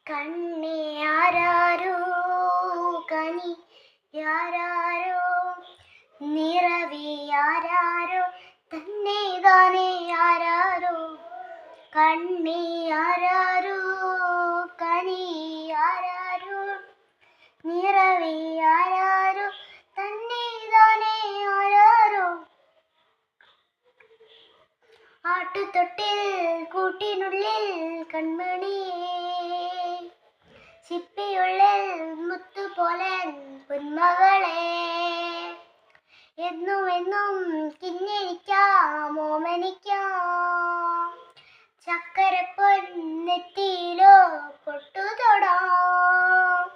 കണ്ണേ ആരാരോ കനി ആരാരോ നിറവേ ആരാരോ തന്നെ താനേ ആരാരോ കണ്ണേ ആരാരോ കനി ആരാരോ നിറവേ ആരാരോ തന്നെ താനേ ആരാരോ ആട്ടുതൊട്ടിൽ കൂട്ടിനുള്ളിൽ കൺമണിയേ ചിപ്പിയുള്ളിൽ മുത്തുപോലെ പൊന്മകളെ എന്നും എന്നും കിഞ്ഞിരിക്കാം ഓമനിക്കാം ചക്കരപ്പൊന്നെത്തിയിലോ പൊട്ടുതൊടാം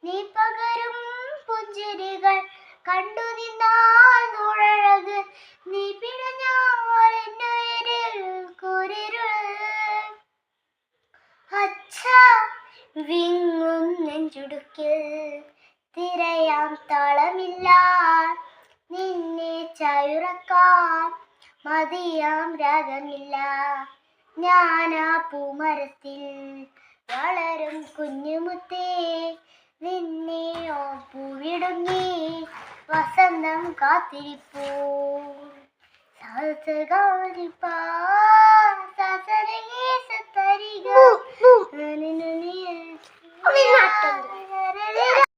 നീ പകരും പുഞ്ചിരികൾ കണ്ടു നിന്നാൽ നൂഴഴക് നീ പിഴഞ്ഞാൽ എന്നുയിരിൽ കൂരിരുൾ അച്ഛ വിങ്ങും നെഞ്ചുടുക്കിൽ തിരയാം താളമില്ല നിന്നെ ചായുറക്കാൻ മതിയാം രാഗമില്ല ഞാനാ പൂമരത്തിൽ വളരും കുഞ്ഞുമുത്തേ നിന്നെ പൂവിടുങ്ങി വസന്തം കാത്തിരിപ്പൂ സാസകാരിപ്പാ സാസരകേ സത്തരിക